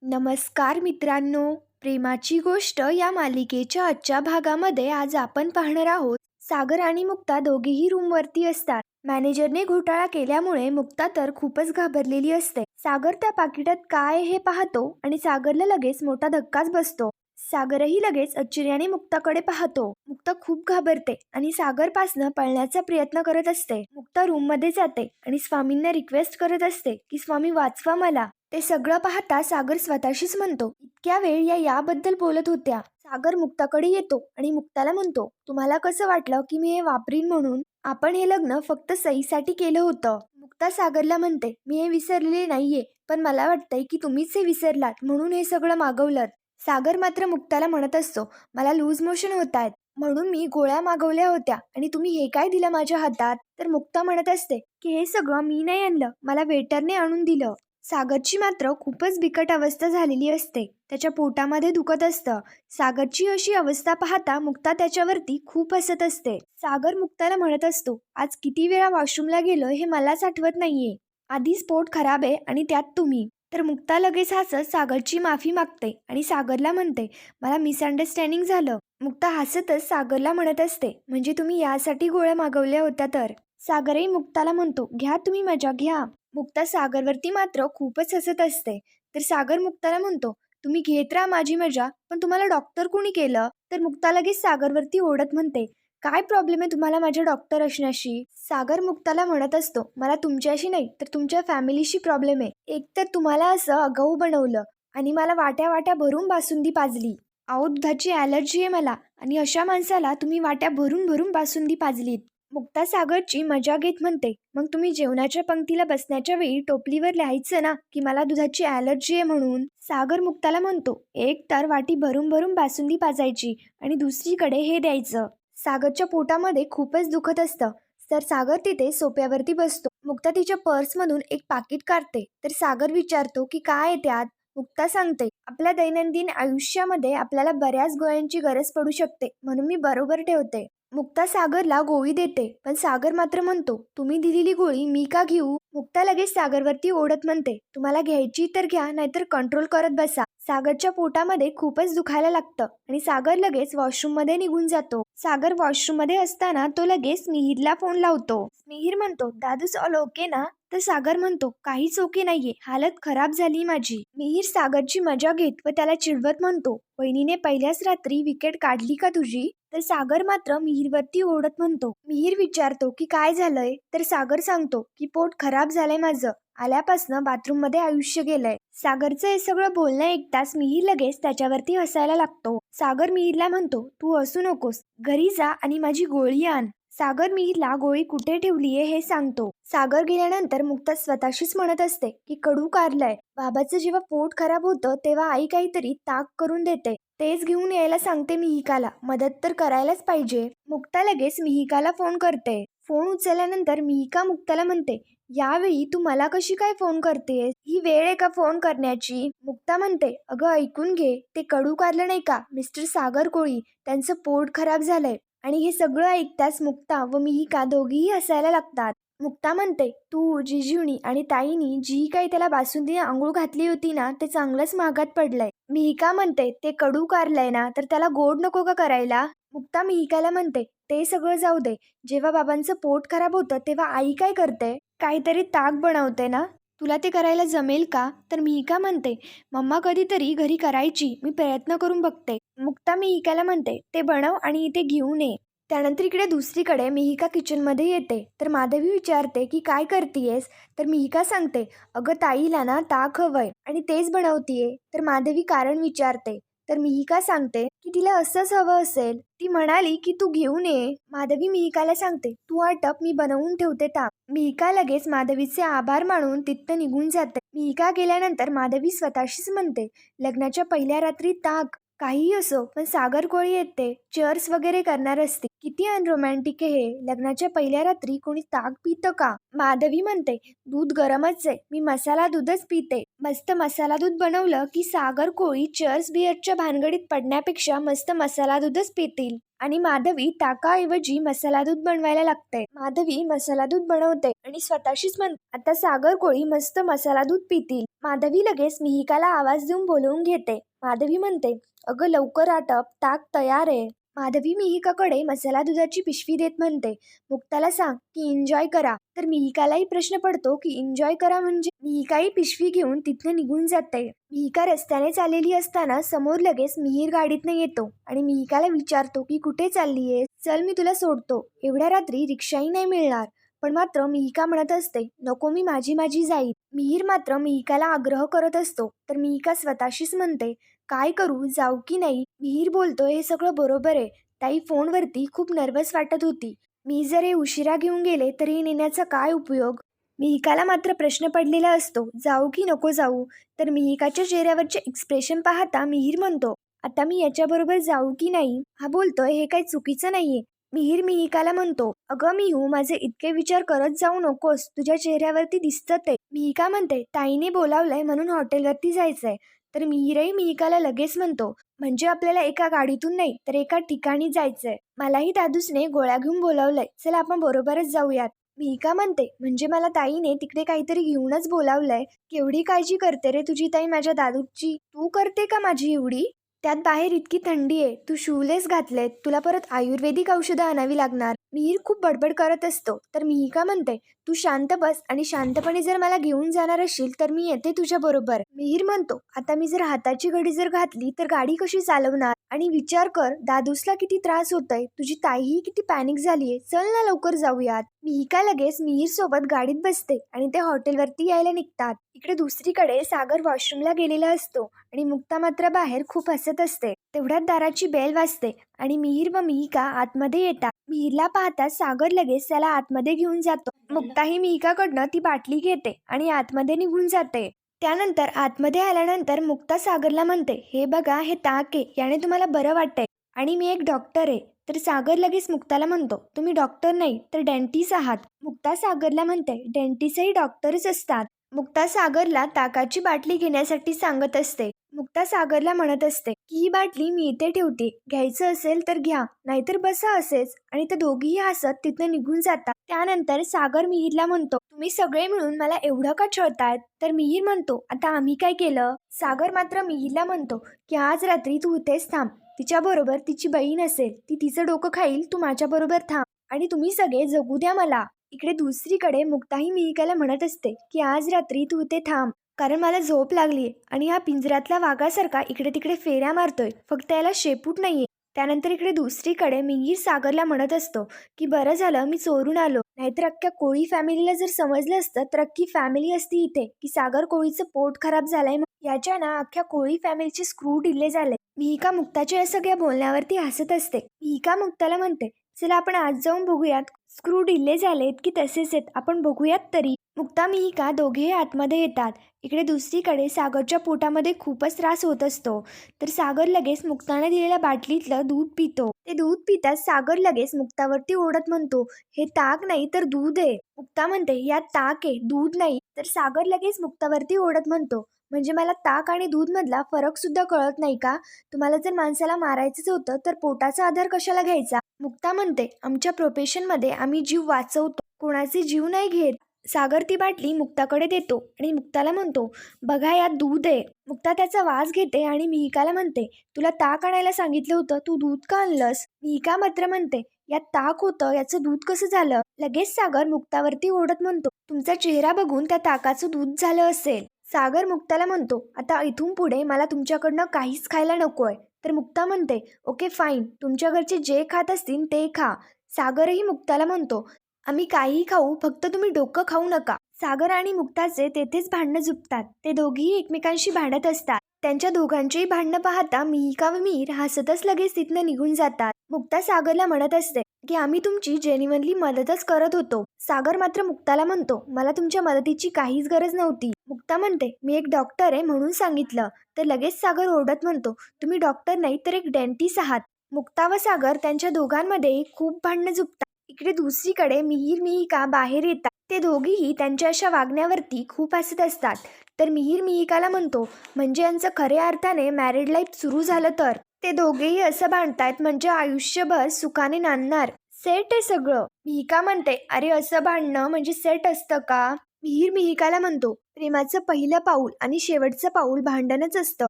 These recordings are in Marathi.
नमस्कार मित्रांनो, प्रेमाची गोष्ट या मालिकेच्या आजच्या भागामध्ये आज आपण पाहणार आहोत. सागर आणि मुक्ता दोघेही रूमवरती असतात. मॅनेजरने घोटाळा केल्यामुळे मुक्ता तर खूपच घाबरलेली असते. सागर त्या पाकिटात काय हे पाहतो आणि सागरला लगेच मोठा धक्काच बसतो. सागरही लगेच आश्चर्याने मुक्ताकडे पाहतो. मुक्ता खूप घाबरते आणि सागरपासनं पळण्याचा प्रयत्न करत असते. मुक्ता रूममध्ये जाते आणि स्वामींना रिक्वेस्ट करत असते की स्वामी वाचवा मला. ते सगळं पाहता सागर स्वतःशीच म्हणतो, इतक्या वेळ याबद्दल बोलत होत्या. सागर मुक्ताकडे येतो आणि मुक्ताला म्हणतो, तुम्हाला कसं वाटलं की मी हे वापरीन म्हणून? आपण हे लग्न फक्त सहीसाठी केलं होतं. मुक्ता सागरला म्हणते, मी हे विसरलेले नाहीये, पण मला वाटतंय की तुम्हीच हे विसरलात म्हणून हे सगळं मागवलं. सागर मात्र मुक्ताला म्हणत असतो, मला लूज मोशन होत आहेत म्हणून मी गोळ्या मागवल्या होत्या आणि तुम्ही हे काय दिलं माझ्या हातात? तर मुक्ता म्हणत असते की हे सगळं मी नाही आणलं, मला वेटरने आणून दिलं. सागरची मात्र खूपच बिकट अवस्था झालेली असते. त्याच्या पोटामध्ये दुखत असतं. सागरची अशी अवस्था पाहता मुक्ता त्याच्यावरती खूप हसत असते. सागर मुक्ताला म्हणत असतो, आज किती वेळा वॉशरूमला गेलो हे मलाच आठवत नाहीये. आधीच पोट खराब आहे आणि त्यात तुम्ही. तर मुक्ता लगेच हसत सागरची माफी मागते आणि सागरला म्हणते, मला मिसअंडरस्टँडिंग झालं. मुक्ता हसतच सागरला म्हणत असते, म्हणजे तुम्ही यासाठी गोळ्या मागवल्या होत्या तर? सागरही मुक्ताला म्हणतो, घ्या तुम्ही मजा घ्या. मुक्ता सागरवरती मात्र खूपच हसत असते. तर सागर मुक्ताला म्हणतो, तुम्ही घेत राहा माझी मजा, पण तुम्हाला डॉक्टर कोणी केलं? तर मुक्ता लगेच सागरवरती ओढत म्हणते, काय प्रॉब्लेम आहे तुम्हाला माझ्या डॉक्टर असण्याशी? सागर मुक्ताला म्हणत असतो, मला तुमच्याशी नाही तर तुमच्या फॅमिलीशी प्रॉब्लेम आहे. एक तर तुम्हाला असं आगाऊ बनवलं आणि मला वाट्या वाट्या भरून बासुंदी पाजली. अहो, दुधाची ॲलर्जी आहे मला आणि अशा माणसाला तुम्ही वाट्या भरून भरून बासुंदी पाजलीत. मुक्ता सागरची मजा घेत म्हणते, मग तुम्ही जेवणाच्या पंक्तीला बसण्याच्या वेळी टोपलीवर लिहायचं ना की मला दुधाची ॲलर्जी आहे म्हणून. सागर मुक्ताला म्हणतो, एक तर वाटी भरून भरून बासुंदी पाजायची आणि दुसरीकडे हे द्यायचं. सागरच्या पोटामध्ये खूपच दुखत असतं. तर सागर तिथे सोप्यावरती बसतो. मुक्ता तिच्या पर्समधून एक पाकिट काढते. तर सागर विचारतो की काय आहे त्यात? मुक्ता सांगते, आपल्या दैनंदिन आयुष्यामध्ये आपल्याला बऱ्याच गोळ्यांची गरज पडू शकते म्हणून मी बरोबर ठेवते. मुक्ता सागरला गोळी देते, पण सागर मात्र म्हणतो, तुम्ही दिलेली गोळी मी का घेऊ? मुक्ता लगेच सागरवरती ओढत म्हणते, तुम्हाला घ्यायची तर घ्या, नाहीतर कंट्रोल करत बसा. सागरच्या पोटामध्ये खूपच दुखायला लागतं आणि सागर लगेच वॉशरूममध्ये निघून जातो. सागर वॉशरूममध्ये असताना तो लगेच मिहिरला फोन लावतो. मिहिर म्हणतो, दादूच ऑल ओके ना? तर सागर म्हणतो, काहीच ओके नाहीये, हालत खराब झाली माझी. मिहिर सागरची मजा घेत व त्याला चिडवत म्हणतो, वहिनीने पहिल्याच रात्री विकेट काढली का तुझी? तर सागर मात्र मिहिरवरती ओढत म्हणतो. मिहिर विचारतो की काय झालंय? तर सागर सांगतो की पोट खराब झालंय माझं, आल्यापासनं बाथरूम मध्ये आयुष्य गेलंय. सागरचं हे सगळं बोलणं ऐकताच मिहिर लगेच त्याच्यावरती हसायला लागतो. सागर मिहिरला म्हणतो, तू हसू नकोस, घरी जा आणि माझी गोळी आण. सागर मिहिरला गोळी कुठे ठेवलीये हे सांगतो. सागर गेल्यानंतर मुक्ता स्वतःशीच म्हणत असते की कडू कारलंय. बाबाचं जेव्हा पोट खराब होतं तेव्हा आई काहीतरी ताक करून देते, तेच घेऊन यायला सांगते मिहिकाला, मदत तर करायलाच पाहिजे. मुक्ता लगेच मिहिकाला फोन करते. फोन उचलल्यानंतर मिहिका मुक्ताला म्हणते, यावेळी तू मला कशी काय फोन करतेस? ही वेळ आहे का फोन करण्याची? मुक्ता म्हणते, अगं ऐकून घे, ते कडू कारलं नाही का, मिस्टर सागर कोळी, त्यांचं पोट खराब झालंय. आणि हे सगळं ऐकताच मुक्ता व मिहिका दोघीही हसायला लागतात. मुक्ता म्हणते, तू जिजूनी आणि ताईनी जी काही त्याला बासुंदी आंघोळ घातली होती ना ते चांगलंच महागात पडलंय. मिहिका म्हणते, ते कडू कारलंय ना तर त्याला गोड नको का करायला? मुक्ता मिहिकाला म्हणते, ते सगळं जाऊ दे, जेव्हा बाबांचं पोट खराब होतं तेव्हा आई काय करते? काहीतरी ताक बनवते ना, तुला ते करायला जमेल का? तर मिहिका म्हणते, मम्मा कधीतरी घरी करायची, मी प्रयत्न करून बघते. मुक्ता मिहिकाला म्हणते, ते बनव आणि इथे घेऊन ये. त्यानंतर इकडे दुसरीकडे मिहिका किचनमध्ये येते. तर माधवी विचारते की काय करतीयेस? तर मिहिका सांगते, अगं ताईला ना ताक हवंय आणि तेच बनवतीये. तर माधवी कारण विचारते. तर मिहिका सांगते की तिला असंच हवं असेल. ती म्हणाली की तू घेऊन ये. माधवी मिहिकाला सांगते, तू आटप, मी बनवून ठेवते ताक. मिहिका लगेच माधवीचे आभार मानून तिथं निघून जाते. मिहिका गेल्यानंतर माधवी स्वतःशीच म्हणते, लग्नाच्या पहिल्या रात्री ताक, काहीही असो पण सागर कोळी येते चेअर्स वगैरे करणार असते. किती अनरोमॅन्टिक आहे हे, लग्नाच्या पहिल्या रात्री कोणी ताक पितं का? माधवी म्हणते, दूध गरमच आहे, मी मसाला दूधच पिते. मस्त मसाला दूध बनवलं की सागर कोळी चेअर्स बिअरच्या भानगडीत पडण्यापेक्षा मस्त मसाला दूधच पितील. आणि माधवी ताकाऐवजी मसाला दूध बनवायला लागते. माधवी मसाला दूध बनवते आणि स्वतःशीच म्हणते, आता सागर कोळी मस्त मसाला दूध पितील. माधवी लगेच मिहिकाला आवाज देऊन बोलवून घेते. माधवी म्हणते, अगं लवकर आटप, ताक तयार आहे. माधवी मिहिकाकडे मसाला दुधाची पिशवी देत म्हणते, मुक्ताला सांग की एन्जॉय करा. तर मिहिकालाही प्रश्न पडतो की एन्जॉय करा म्हणजे. मिहिकाही पिशवी घेऊन तिथनं निघून जाते. मिहिका रस्त्याने चाललेली असताना समोर लगेच मिहीर गाडीतनं येतो आणि मिहिकाला विचारतो की कुठे चाललीये? चल मी तुला सोडतो. एवढ्या रात्री रिक्षाही नाही मिळणार. पण मात्र मिहिका म्हणत असते, नको मी माझी जाईल. मिहीर मात्र मिहिकाला आग्रह करत असतो. तर मिहिका स्वतःशीच म्हणते, काय करू, जाऊ की नाही? मिहीर बोलतोय हे सगळं बरोबर आहे. ताई फोनवरती खूप नर्वस वाटत होती. मी जर हे उशिरा घेऊन गेले तर हे नेण्याचा काय उपयोग? मिहिकाला मात्र प्रश्न पडलेला असतो, जाऊ की नको जाऊ? तर मिहिकाच्या चेहऱ्यावरचे एक्सप्रेशन पाहता मिहीर म्हणतो, आता मी याच्याबरोबर जाऊ की नाही? हा बोलतोय हे काही चुकीचं नाहीये. मिहीर मिहिकाला म्हणतो, अगं मिहू, माझे इतके विचार करत जाऊ नकोस, तुझ्या चेहऱ्यावरती दिसतं ते. मिहिका म्हणते, ताईने बोलावलंय म्हणून हॉटेलवरती जायचंय. तर मिहीरही मिहिकाला लगेच म्हणतो, म्हणजे आपल्याला एका गाडीतून नाही तर एका ठिकाणी जायचंय. मलाही दादूसने गोळ्या घेऊन बोलावलंय, चला आपण बरोबरच जाऊयात. मिहिका म्हणते, म्हणजे मला ताईने तिकडे काहीतरी घेऊनच बोलावलंय. केवढी काळजी करते रे तुझी ताई माझ्या दादूची. तू करते का माझी एवढी? त्यात बाहेर इतकी थंडी आहे, तू शूलेस घातलेत, तुला परत आयुर्वेदिक औषधं आणावी लागणार. मिहीर खूप बडबड करत असतो. तर मिहिका म्हणते, तू शांत बस आणि शांतपणे जर मला घेऊन जाणार असशील तर मी येते तुझ्या बरोबर. मिहीर म्हणतो, आता मी जर हाताची घडी जर घातली तर गाडी कशी चालवणार? आणि विचार कर, दादूसला किती त्रास होतोय, तुझी ताईही किती पॅनिक झालीये. चल ना लवकर जाऊयात. मिहिका लगेच मिहीर सोबत गाडीत बसते आणि ते हॉटेलवरती यायला निघतात. इकडे दुसरीकडे सागर वॉशरूमला गेलेला असतो आणि मुक्ता मात्र बाहेर खूप हसत असते. तेवढ्यात दाराची बेल वाजते आणि मिहीर व मिहिका आतमध्ये येतात. मिहीरला पाहता सागर लगेच त्याला आतमध्ये घेऊन जातो. मुक्ता ही मिहिकाकडनं ती बाटली घेते आणि आतमध्ये निघून जाते. त्यानंतर आतमध्ये आल्यानंतर मुक्ता सागरला म्हणते, हे बघा हे ताक आहे, याने तुम्हाला बरं वाटतंय आणि मी एक डॉक्टर आहे. तर सागर लगेच मुक्ताला म्हणतो, तुम्ही डॉक्टर नाही तर डेंटिस्ट आहात. मुक्ता सागरला म्हणते, डेंटिस्टही डॉक्टरच असतात. मुक्ता सागरला ताकाची बाटली घेण्यासाठी सांगत असते. मुक्ता सागरला म्हणत असते की ही बाटली मी इथे ठेवते, घ्यायचं असेल तर घ्या, नाहीतर बसा असेच. आणि ते दोघीही हसत तिथनं निघून जातात. त्यानंतर सागर मिहीरला म्हणतो, तुम्ही सगळे मिळून मला एवढं का छळतायत? तर मिहीर म्हणतो, आता आम्ही काय केलं? सागर मात्र मिहीरला म्हणतो की आज रात्री तू इथेच थांब. तिच्याबरोबर तिची बहीण असेल, ती तिचं डोकं खाईल, तू माझ्याबरोबर थांब आणि तुम्ही सगळे जगू द्या मला. इकडे दुसरीकडे मुक्ताही मिहिकाला म्हणत असते की आज रात्री तू इथे थांब, कारण मला झोप लागलीये आणि हा पिंजऱ्यातला वाघासारखा इकडे तिकडे फेऱ्या मारतोय, फक्त याला शेपूट नाहीये. त्यानंतर इकडे दुसरीकडे मिहीर सागरला म्हणत असतो की बरं झालं मी चोरून आलो, नाहीतर अख्ख्या कोळी फॅमिलीला जर समजलं असतं तर अख्खी फॅमिली असती इथे की सागर कोळीचं पोट खराब झालंय. याच्या ना अख्ख्या कोळी फॅमिलीचे स्क्रू ढिल्ले झाले. मिहिका मुक्ताच्या या सगळ्या बोलण्यावरती हसत असते. मिहिका मुक्ताला म्हणते, चला आपण आज जाऊन बघूयात स्क्रू ढिल्ले झालेत की तसेच आहेत, आपण बघूयात तरी. मुक्ता मिहिका दोघेही आतमध्ये येतात. इकडे दुसरीकडे सागरच्या पोटामध्ये खूपच त्रास होत असतो. तर सागर लगेच मुक्ताने दिलेल्या बाटलीतलं दूध पितो. ते दूध पिताच सागर लगेच मुक्तावरती ओढत म्हणतो, हे ताक नाही तर दूध आहे. मुक्ता म्हणते, यात ताक आहे, दूध नाही. तर सागर लगेच मुक्तावरती ओढत म्हणतो, म्हणजे मला ताक आणि दूध मधला फरक सुद्धा कळत नाही का? तुम्हाला जर माणसाला मारायचंच होतं तर पोटाचा आधार कशाला घ्यायचा? मुक्ता म्हणते, आमच्या प्रोफेशनमध्ये आम्ही जीव वाचवतो, कोणाचे जीव नाही घेत. सागर ती बाटली मुक्ताकडे देतो आणि मुक्ताला म्हणतो, बघा यात दूध आहे. मुक्ता त्याचा वास घेते आणि मिहिकाला म्हणते, तुला ताक आणायला सांगितलं होतं, तू दूध का आणलंस? मिहिका मात्र म्हणते, यात ताक होतं, याचं दूध कसं झालं? लगेच सागर मुक्तावरती ओढत म्हणतो, तुमचा चेहरा बघून त्या ताकाचं दूध झालं असेल. सागर मुक्ताला म्हणतो, आता इथून पुढे मला तुमच्याकडनं काहीच खायला नकोय. तर मुक्ता म्हणते, ओके फाईन, तुमच्या घरचे जे खात असतील ते खा. सागरही मुक्ताला म्हणतो, आम्ही काहीही खाऊ, फक्त तुम्ही डोकं खाऊ नका. सागर आणि मुक्ताचे तेथेच भांडणं जुपतात. ते दोघीही एकमेकांशी भांडत असतात. त्यांच्या दोघांचेही भांडणं पाहता मिहिका व मिहीर हसतच लगेच तिथनं निघून जातात. मुक्ता सागरला म्हणत असते की आम्ही तुमची जेन्युइनली मदतच करत होतो. सागर मात्र मुक्ताला म्हणतो, मला तुमच्या मदतीची काहीच गरज नव्हती. मुक्ता म्हणते, मी एक डॉक्टर आहे म्हणून सांगितलं. तर लगेच सागर ओरडत म्हणतो, तुम्ही डॉक्टर नाही तर एक डेंटिस्ट आहात. मुक्ता व सागर त्यांच्या दोघांमध्ये खूप भांडणं जुपतात. इकडे दुसरीकडे मिहीर मिहिका बाहेर येतात. ते दोघीही त्यांच्या अशा वागण्यावरती खूप हसत असतात. तर मिहीर मिहिकाला म्हणतो, म्हणजे यांचं खऱ्या अर्थाने मॅरिड लाईफ सुरू झालं तर. ते दोघेही असं भांडतायत म्हणजे आयुष्यभर सुखाने नांदणार. सेट आहे सगळं. मिहिका म्हणते, अरे असं भांडणं म्हणजे सेट असतं का? मिहीर मिहिकाला म्हणतो, प्रेमाचं पहिलं पाऊल आणि शेवटचं पाऊल भांडणच असतं.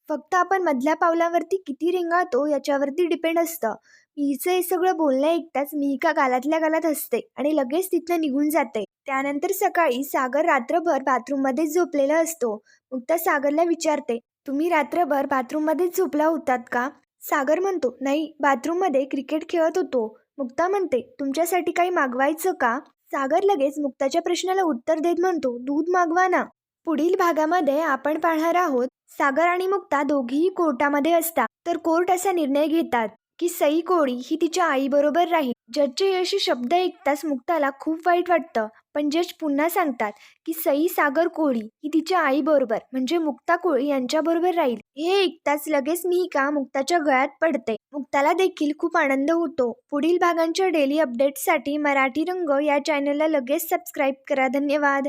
फक्त आपण मधल्या पावलावरती किती रेंगाळतो याच्यावरती डिपेंड असतं. मिहीचं हे सगळं बोलणं ऐकताच मिहिका गालातल्या गालात हसते आणि लगेच तिथनं निघून जाते. त्यानंतर सकाळी सागर रात्रभर बाथरूममध्ये झोपलेला असतो. मुक्ता सागरला विचारते, तुम्ही रात्रभर बाथरूममध्येच झोपला होतात का? सागर म्हणतो, नाही, बाथरूममध्ये क्रिकेट खेळत होतो. मुक्ता म्हणते, तुमच्यासाठी काही मागवायचं का? सागर लगेच मुक्ताच्या प्रश्नाला उत्तर देत म्हणतो, दूध मागवा ना. पुढील भागामध्ये आपण पाहणार आहोत, सागर आणि मुक्ता दोघीही कोर्टामध्ये असतात. तर कोर्ट असा निर्णय घेतात की सई कोळी ही तिच्या आईबरोबर राहील. जजचे असे शब्द ऐकताच मुक्ताला खूप वाईट वाटतं. पण जज पुन्हा सांगतात की सई सागर कोळी ही तिच्या आईबरोबर म्हणजे मुक्ता कोळी यांच्याबरोबर राहील. हे ऐकताच लगेच मिहिका मुक्ताच्या गळ्यात पडते. मुक्ताला देखील खूप आनंद होतो. पुढील भागांच्या डेली अपडेट्ससाठी मराठी रंग या चॅनलला लगेच सबस्क्राईब करा. धन्यवाद.